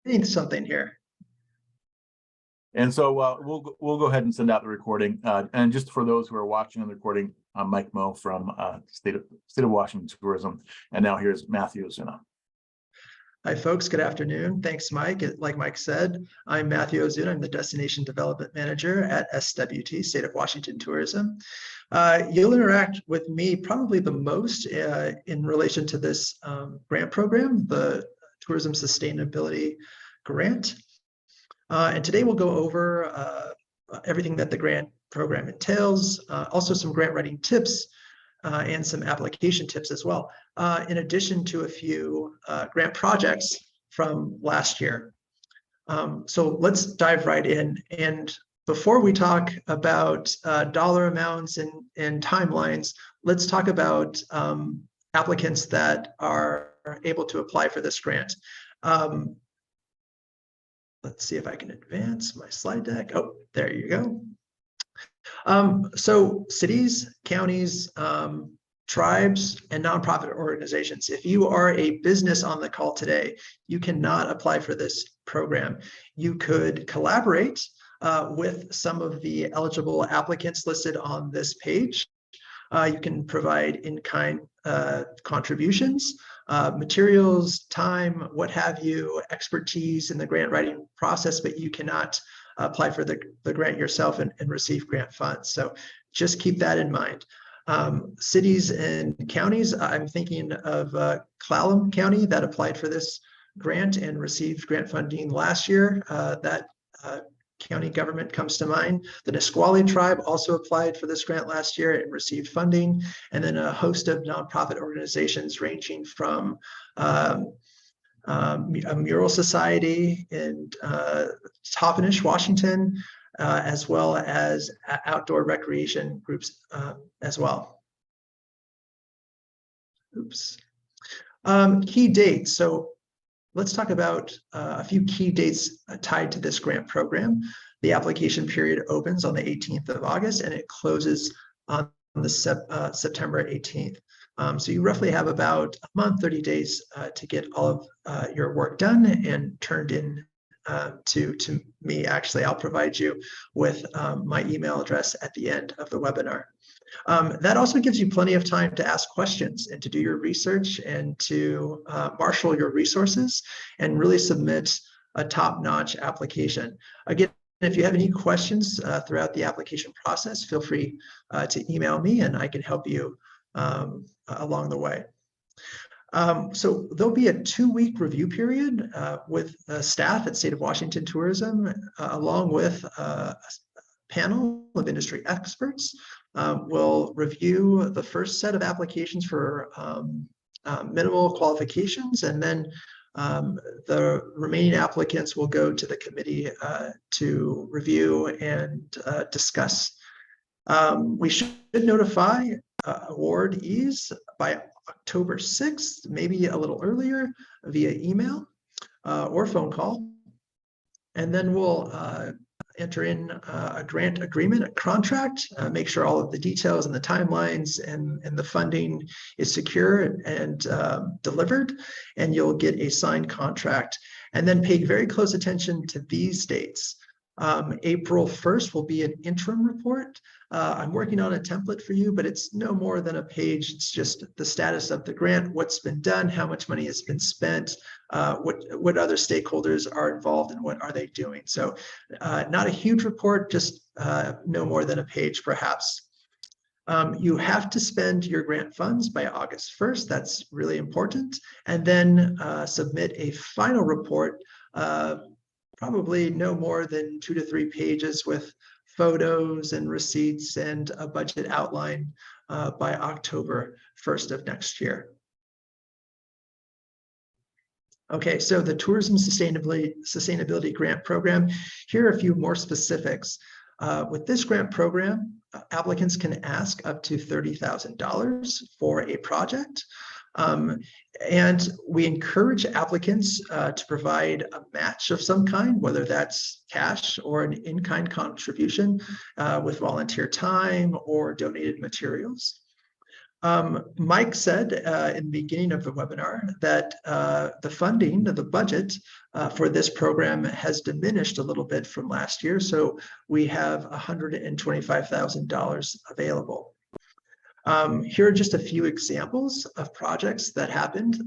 seeing something here. And so we'll go ahead and send out the recording. And just for those who are watching on the recording, I'm Mike Moe from State of Washington Tourism. And now here's Matthew Ozuna. Hi, folks. Good afternoon. Thanks, Mike. Like Mike said, I'm Matthew Ozuna. I'm the Destination Development Manager at SWT, State of Washington Tourism. You'll interact with me probably the most in relation to this grant program, the Tourism Sustainability Grant. And today we'll go over everything that the grant program entails, also some grant writing tips, and some application tips as well, in addition to a few grant projects from last year. So let's dive right in. And before we talk about dollar amounts and timelines, let's talk about applicants that are able to apply for this grant. Let's see if I can advance my slide deck. Oh, there you go. So cities, counties, tribes, and nonprofit organizations. If you are a business on the call today, you cannot apply for this program. You could collaborate with some of the eligible applicants listed on this page. You can provide in-kind contributions, materials, time, what have you, expertise in the grant writing process, but you cannot apply for the grant yourself and receive grant funds. So just keep that in mind. Cities and counties, I'm thinking of Clallam County that applied for this grant and received grant funding last year. That county government comes to mind. The Nisqually tribe also applied for this grant last year and received funding. And then a host of nonprofit organizations ranging from a mural society in Toppenish, Washington, as well as outdoor recreation groups as well. Oops. Key dates. So let's talk about a few key dates tied to this grant program. The application period opens on the 18th of August and it closes on the September 18th. So you roughly have about a month, 30 days to get all of your work done and turned in to me. Actually, I'll provide you with my email address at the end of the webinar. That also gives you plenty of time to ask questions and to do your research and to marshal your resources and really submit a top-notch application. Again, if you have any questions throughout the application process, feel free to email me and I can help you along the way. So there'll be a 2-week review period with staff at State of Washington Tourism, along with a panel of industry experts. We'll review the first set of applications for minimal qualifications, and then the remaining applicants will go to the committee to review and discuss. We should notify awardees by October 6th, maybe a little earlier, via email or phone call. And then we'll enter in a grant agreement, a contract, make sure all of the details and the timelines and the funding is secure and delivered, and you'll get a signed contract. And then pay very close attention to these dates. April 1st will be an interim report. I'm working on a template for you, but it's no more than a page. It's just the status of the grant, what's been done, how much money has been spent, what other stakeholders are involved and what are they doing. So not a huge report, just no more than a page perhaps. You have to spend your grant funds by August 1st. That's really important. And then submit a final report, probably no more than 2 to 3 pages with photos and receipts and a budget outline by October 1st of next year. Okay, so the Tourism Sustainability Grant Program, here are a few more specifics. With this grant program, applicants can ask up to $30,000 for a project. And we encourage applicants to provide a match of some kind, whether that's cash or an in-kind contribution with volunteer time or donated materials. Mike said in the beginning of the webinar that the funding, the budget for this program has diminished a little bit from last year. So we have $125,000 available. Here are just a few examples of projects that happened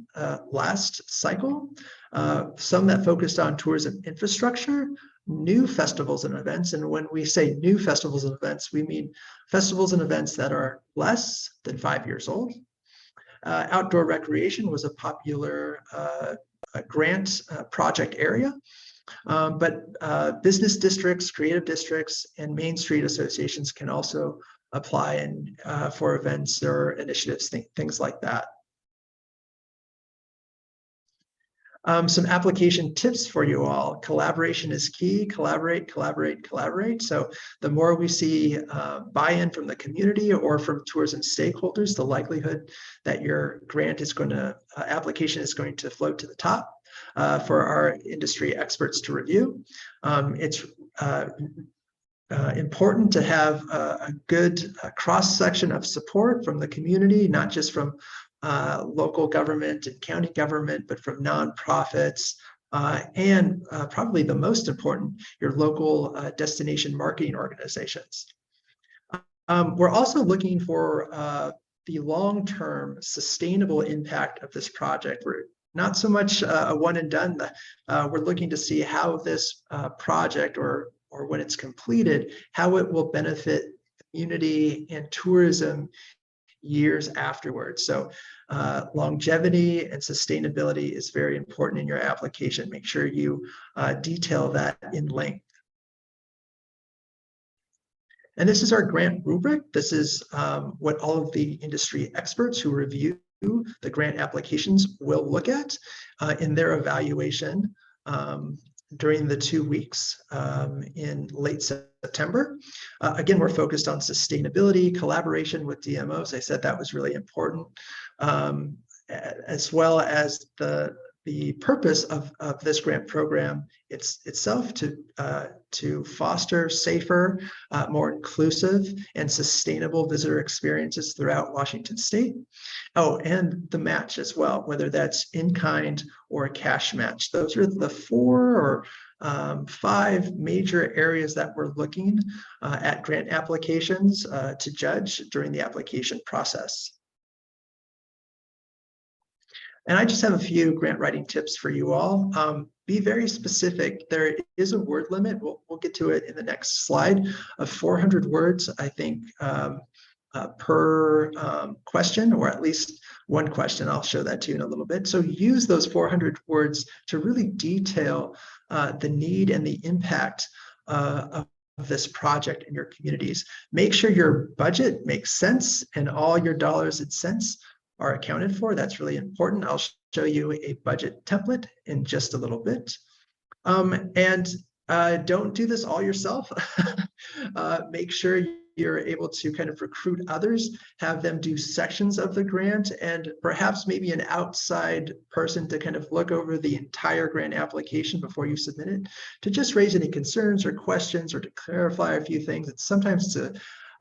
last cycle. Some that focused on tourism infrastructure, new festivals and events. And when we say new festivals and events, we mean festivals and events that are less than 5 years old. Outdoor recreation was a popular grant project area. But business districts, creative districts, and Main Street associations can also apply for events or initiatives, things like that. Some application tips for you all. Collaboration is key. Collaborate, collaborate, collaborate. So the more we see buy-in from the community or from tourism stakeholders, the likelihood that your grant is going to, application is going to float to the top for our industry experts to review. It's important to have a good cross-section of support from the community, not just from local government and county government, but from nonprofits, and probably the most important, your local destination marketing organizations. We're also looking for the long-term sustainable impact of this project. We're not so much a one and done. We're looking to see how this project, or when it's completed, how it will benefit community and tourism years afterwards. So longevity and sustainability is very important in your application. Make sure you detail that in length. And this is our grant rubric. This is what all of the industry experts who review the grant applications will look at in their evaluation during the 2 weeks in late September. Again, we're focused on sustainability, collaboration with DMOs. I said that was really important, as well as the purpose of this grant program itself to foster safer, more inclusive and sustainable visitor experiences throughout Washington State. Oh, and the match as well, whether that's in kind or a cash match. Those are the 4 or 5 major areas that we're looking at grant applications to judge during the application process. And I just have a few grant writing tips for you all. Be very specific. There is a word limit. We'll get to it in the next slide of 400 words, I think, per question, or at least one question. I'll show that to you in a little bit. So use those 400 words to really detail the need and the impact of this project in your communities. Make sure your budget makes sense and all your dollars and cents are accounted for. That's really important. I'll show you a budget template in just a little bit. Don't do this all yourself. Make sure you're able to kind of recruit others, have them do sections of the grant, and perhaps maybe an outside person to kind of look over the entire grant application before you submit it, to just raise any concerns or questions or to clarify a few things. It's sometimes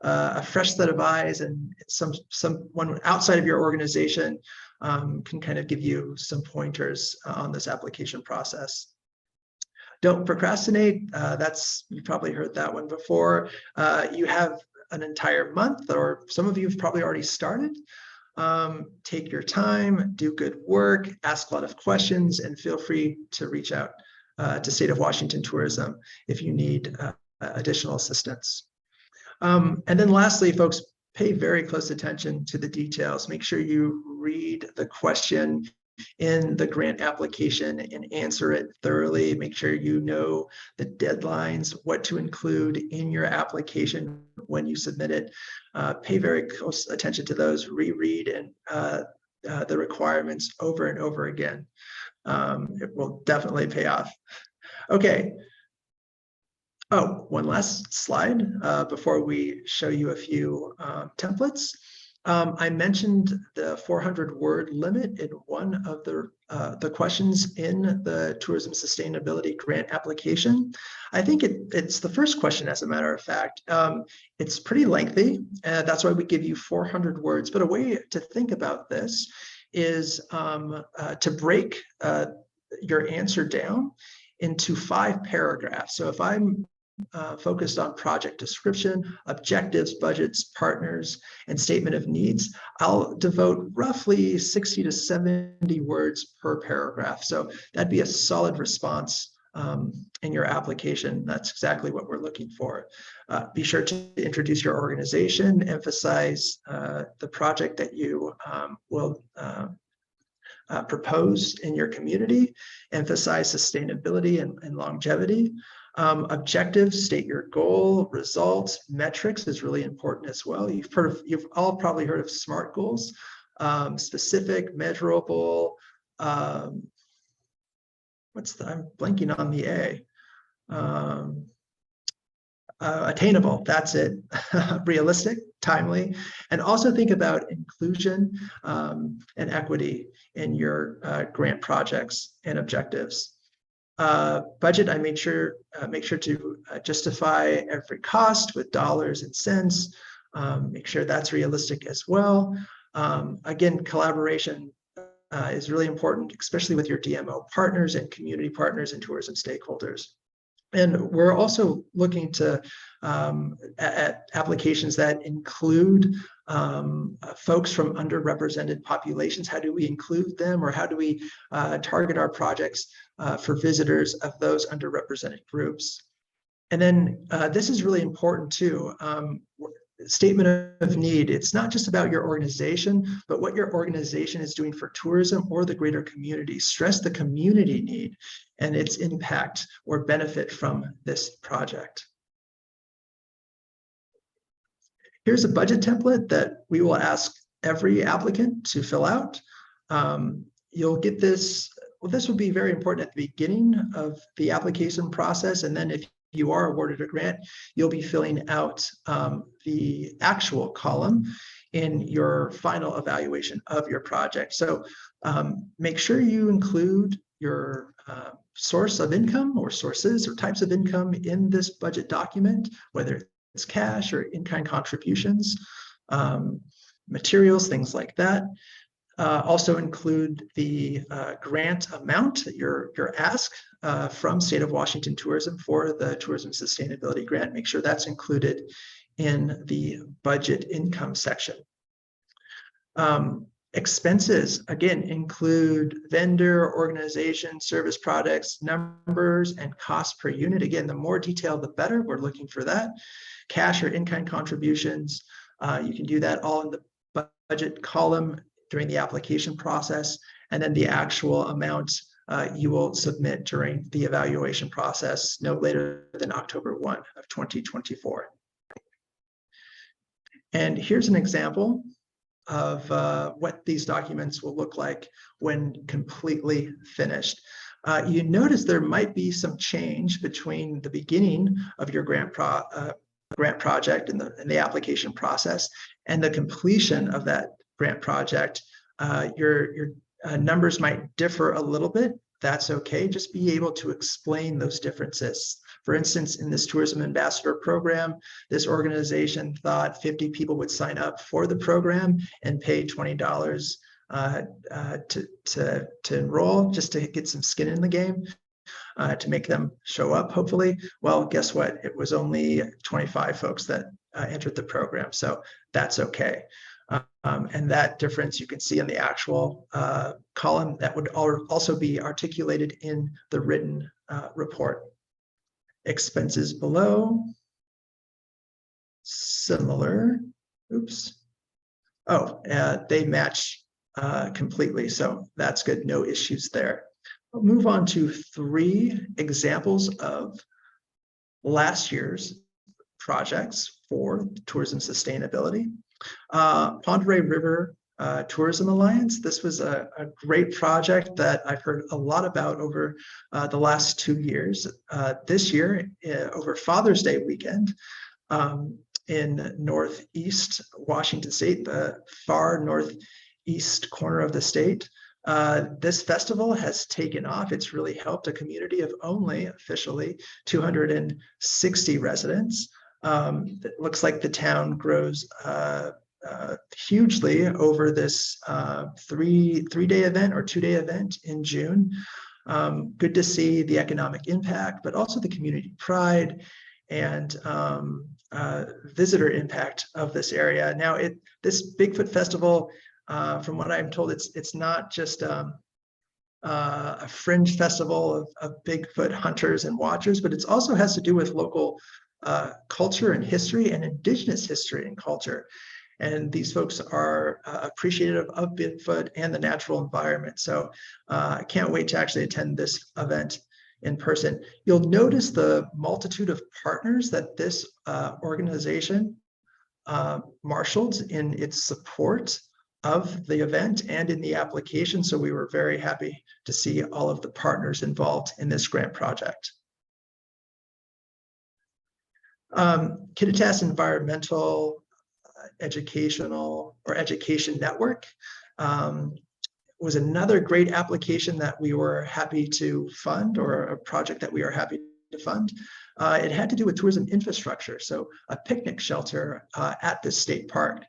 a fresh set of eyes, and someone outside of your organization can kind of give you some pointers on this application process. Don't procrastinate. You probably heard that one before. You have an entire month, or some of you have probably already started. Take your time, do good work, ask a lot of questions, and feel free to reach out to State of Washington Tourism if you need additional assistance. And then lastly, folks, pay very close attention to the details. Make sure you read the question in the grant application and answer it thoroughly. Make sure you know the deadlines, what to include in your application when you submit it. Pay very close attention to those, reread and the requirements over and over again. It will definitely pay off. Okay. Oh, one last slide before we show you a few templates. I mentioned the 400-word limit in one of the questions in the tourism sustainability grant application. I think it's the first question, as a matter of fact. It's pretty lengthy, and that's why we give you 400 words. But a way to think about this is to break your answer down into 5 paragraphs. So if I'm focused on project description, objectives, budgets, partners, and statement of needs, I'll devote roughly 60 to 70 words per paragraph. So that'd be a solid response in your application. That's exactly what we're looking for. Be sure to introduce your organization, emphasize the project that you will propose in your community, emphasize sustainability and longevity. Objectives, state your goal. Results, metrics is really important as well. You've all probably heard of SMART goals. Specific, measurable. I'm blanking on the A. Attainable, that's it. Realistic, timely, and also think about inclusion and equity in your grant projects and objectives. Budget, I make sure to justify every cost with dollars and cents. Make sure that's realistic as well. Again, collaboration is really important, especially with your DMO partners and community partners and tourism stakeholders. And we're also looking to at applications that include folks from underrepresented populations. How do we include them, or how do we target our projects for visitors of those underrepresented groups? And then this is really important too. Statement of need. It's not just about your organization, but what your organization is doing for tourism or the greater community. Stress the community need and its impact or benefit from this project. Here's a budget template that we will ask every applicant to fill out. You'll get this. Well, this will be very important at the beginning of the application process, and then if you are awarded a grant, you'll be filling out the actual column in your final evaluation of your project. So make sure you include your source of income or sources or types of income in this budget document, whether it's cash or in-kind contributions, materials, things like that. Also include the grant amount that you're asked from State of Washington Tourism for the Tourism Sustainability Grant. Make sure that's included in the budget income section. Expenses, again, include vendor, organization, service products, numbers, and cost per unit. Again, the more detailed, the better. We're looking for that. Cash or in-kind contributions. You can do that all in the budget column during the application process, and then the actual amount you will submit during the evaluation process no later than October 1 of 2024. And here's an example of what these documents will look like when completely finished. You notice there might be some change between the beginning of your grant project and the application process and the completion of that grant project. Your numbers might differ a little bit. That's okay. Just be able to explain those differences. For instance, in this tourism ambassador program, this organization thought 50 people would sign up for the program and pay $20 to enroll, just to get some skin in the game, to make them show up, hopefully. Well, guess what? It was only 25 folks that entered the program, so that's okay. And that difference you can see in the actual column that would also be articulated in the written report. Expenses below, similar, oops. Oh, they match completely, so that's good, no issues there. We'll move on to 3 examples of last year's projects for tourism sustainability. Pondere River Tourism Alliance. This was a great project that I've heard a lot about over the last 2 years. This year, over Father's Day weekend, in northeast Washington State, the far northeast corner of the state. This festival has taken off. It's really helped a community of only officially 260 residents. It looks like the town grows hugely over this three-day event or two-day event in June. Good to see the economic impact, but also the community pride and visitor impact of this area. Now, this Bigfoot Festival, from what I'm told, it's not just a fringe festival of Bigfoot hunters and watchers, but it also has to do with local culture and history and indigenous history and culture. And these folks are appreciative of Bigfoot and the natural environment. So I can't wait to actually attend this event in person. You'll notice the multitude of partners that this organization marshaled in its support of the event and in the application. So we were very happy to see all of the partners involved in this grant project. Kittitas Environmental Educational or Education Network was another great application that we were happy to fund, or a project that we are happy to fund. It had to do with tourism infrastructure, so a picnic shelter at this state park.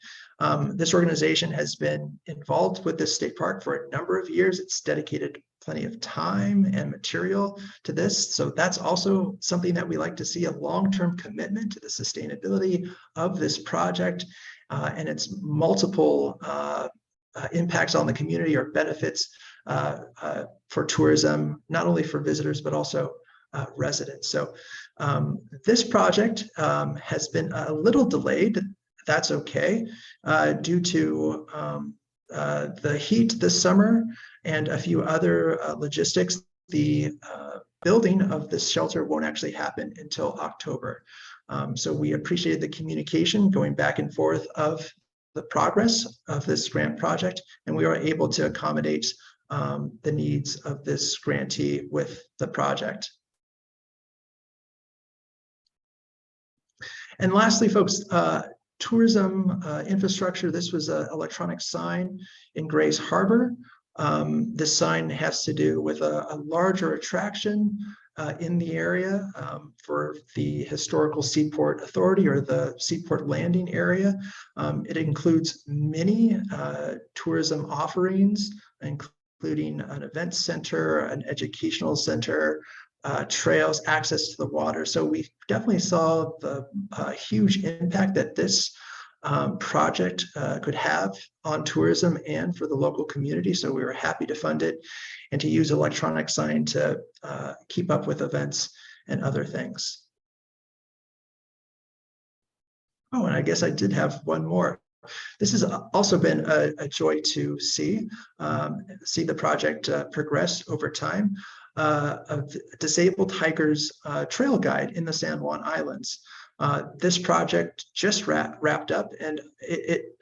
This organization has been involved with this state park for a number of years. It's dedicated plenty of time and material to this. So that's also something that we like to see, a long-term commitment to the sustainability of this project and its multiple impacts on the community or benefits for tourism, not only for visitors, but also residents. So this project has been a little delayed. That's okay, due to the heat this summer and a few other logistics. The building of this shelter won't actually happen until October. So we appreciated the communication going back and forth of the progress of this grant project, and we were able to accommodate the needs of this grantee with the project. And lastly, folks, tourism infrastructure. This was an electronic sign in Grays Harbor. This sign has to do with a larger attraction in the area for the Historical Seaport Authority, or the Seaport Landing area. It includes many tourism offerings, including an event center, an educational center, trails, access to the water. So we definitely saw the huge impact that this project could have on tourism and for the local community. So we were happy to fund it and to use electronic sign to keep up with events and other things. Oh, and I guess I did have one more. This has also been a joy to see the project progress over time. A disabled hikers trail guide in the San Juan Islands. This project just wrapped up, and it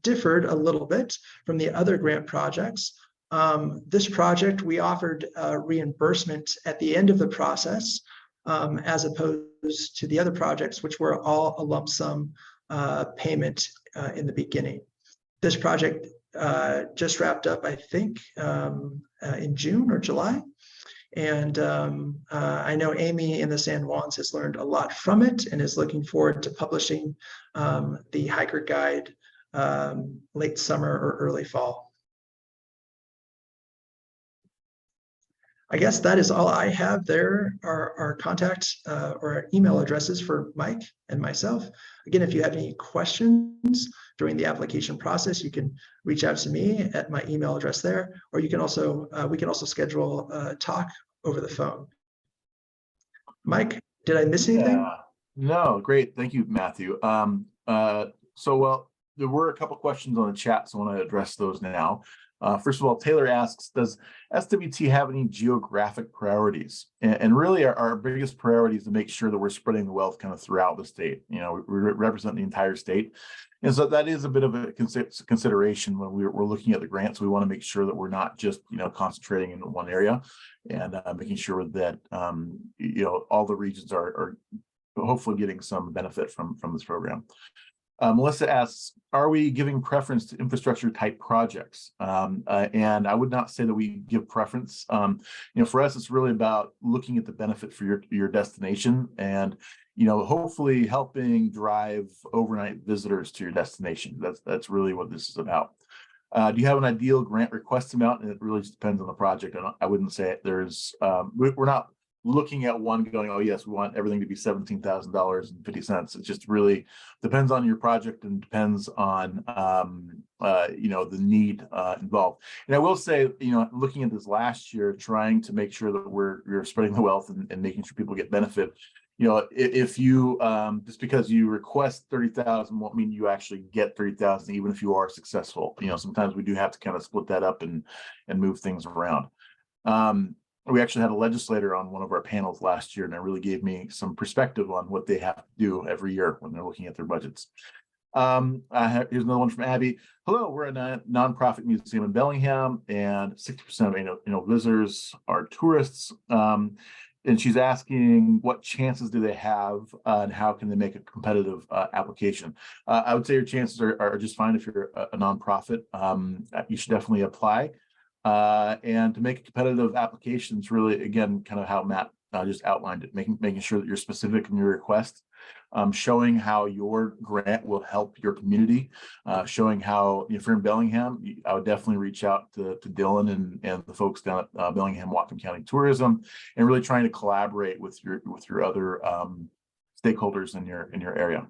differed a little bit from the other grant projects. This project, we offered reimbursement at the end of the process, as opposed to the other projects, which were all a lump sum payment in the beginning. This project just wrapped up, I think, in June or July. And I know Amy in the San Juans has learned a lot from it and is looking forward to publishing the hiker guide late summer or early fall. I guess that is all I have. There are our contact or email addresses for Mike and myself. Again, if you have any questions during the application process, you can reach out to me at my email address there, or you can also we can also schedule a talk over the phone. Mike, did I miss anything? Yeah. No, great. Thank you, Matthew. There were a couple questions on the chat, so I want to address those now. First of all, Taylor asks, does SWT have any geographic priorities? And really our biggest priority is to make sure that we're spreading the wealth kind of throughout the state. You know, we represent the entire state. And so that is a bit of a consideration when we're looking at the grants. We want to make sure that we're not just, you know, concentrating in one area, and making sure that, you know, all the regions are hopefully getting some benefit from this program. Melissa asks, are we giving preference to infrastructure type projects? And I would not say that we give preference. For us, it's really about looking at the benefit for your destination and, hopefully helping drive overnight visitors to your destination. That's really what this is about. Do you have an ideal grant request amount? And it really just depends on the project. I wouldn't say there's, we're not looking at one going, oh yes, we want everything to be $17,000.50. It just really depends on your project and depends on the need involved. And I will say, looking at this last year, trying to make sure that we're spreading the wealth and making sure people get benefit. If you just because you request 30,000 won't mean you actually get 30,000, even if you are successful. Sometimes we do have to kind of split that up and move things around. We actually had a legislator on one of our panels last year, and it really gave me some perspective on what they have to do every year when they're looking at their budgets. Here's another one from Abby. Hello, we're a nonprofit museum in Bellingham, and 60% of visitors are tourists. And she's asking what chances do they have and how can they make a competitive application? I would say your chances are just fine if you're a nonprofit. You should definitely apply. And to make a competitive application is really, again, kind of how Matt just outlined it, making sure that you're specific in your request, showing how your grant will help your community, showing how, if you're in Bellingham, I would definitely reach out to Dylan and the folks down at Bellingham Whatcom County Tourism, and really trying to collaborate with your other stakeholders in your area.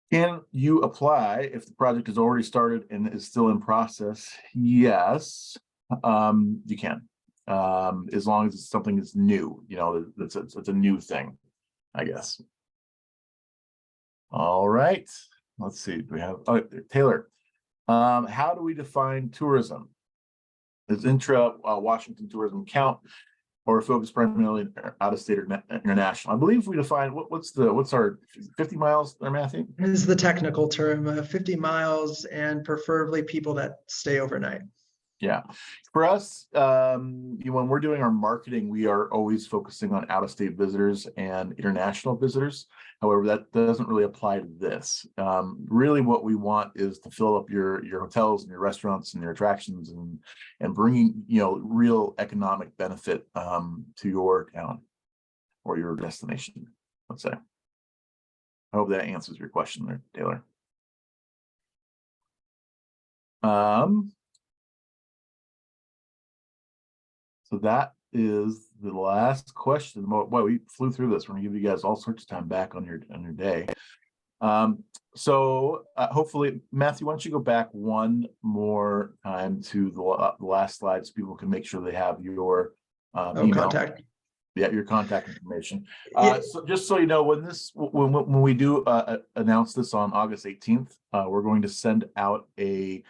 Can you apply if the project is already started and is still in process? Yes, you can, as long as it's something that's new. It's a new thing, I guess. All right, let's see. Do we have Taylor? How do we define tourism? Does Washington tourism count, or focus primarily out of state or international? I believe we define what's our 50 miles there, Matthew? Is the technical term 50 miles and preferably people that stay overnight. Yeah, for us, when we're doing our marketing, we are always focusing on out-of-state visitors and international visitors. However, that doesn't really apply to this. Really, what we want is to fill up your hotels and your restaurants and your attractions and bringing real economic benefit to your town or your destination. Let's say. I hope that answers your question there, Taylor. So that is the last question. Well, we flew through this. We're gonna give you guys all sorts of time back on your day. So hopefully, Matthew, why don't you go back one more time to the last slide so people can make sure they have your email. Contact. Yeah, your contact information. So just so you know, when we do announce this on August 18th, we're going to send out a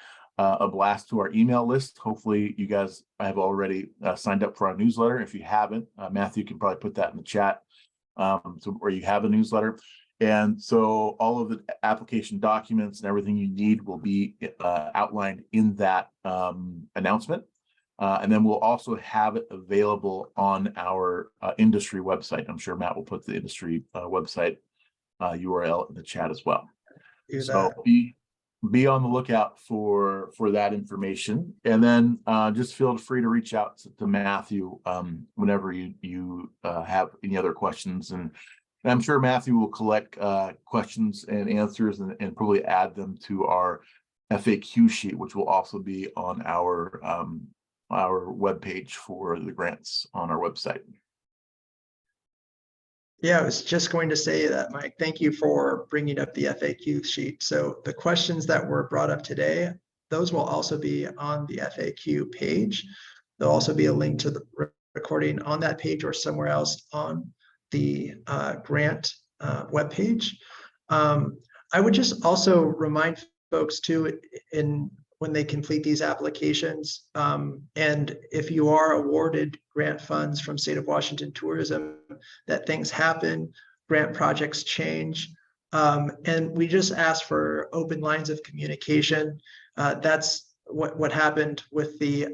blast to our email list. Hopefully you guys have already signed up for our newsletter. If you haven't, Matthew can probably put that in the chat, or you have a newsletter. And so all of the application documents and everything you need will be outlined in that announcement. And then we'll also have it available on our industry website. I'm sure Matt will put the industry website URL in the chat as well. So be on the lookout for that information, and then just feel free to reach out to Matthew whenever you have any other questions, and I'm sure Matthew will collect questions and answers and probably add them to our FAQ sheet, which will also be on our webpage for the grants on our website. Yeah, I was just going to say that, Mike, thank you for bringing up the FAQ sheet. So the questions that were brought up today, those will also be on the FAQ page. There'll also be a link to the recording on that page or somewhere else on the grant webpage. I would just also remind folks too, when they complete these applications, and if you are awarded grant funds from State of Washington Tourism, that things happen, grant projects change, and we just ask for open lines of communication. That's what happened with the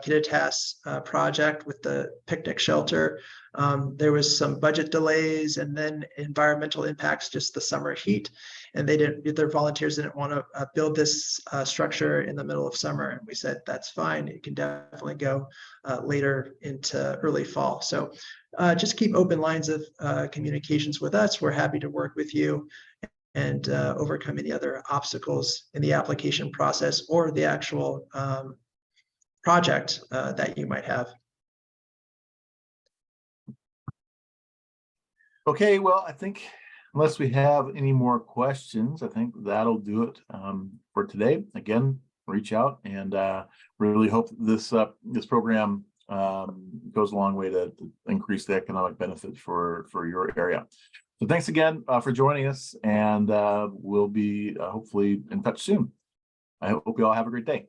Kittitas project with the picnic shelter. There was some budget delays and then environmental impacts, just the summer heat. And their volunteers didn't want to build this structure in the middle of summer. And we said, that's fine. It can definitely go later into early fall. So just keep open lines of communications with us. We're happy to work with you and overcome any other obstacles in the application process or the actual project that you might have. Okay, well, I think unless we have any more questions, I think that'll do it for today. Again, reach out, and really hope this program goes a long way to increase the economic benefit for your area. So thanks again for joining us, and we'll be hopefully in touch soon. I hope you all have a great day.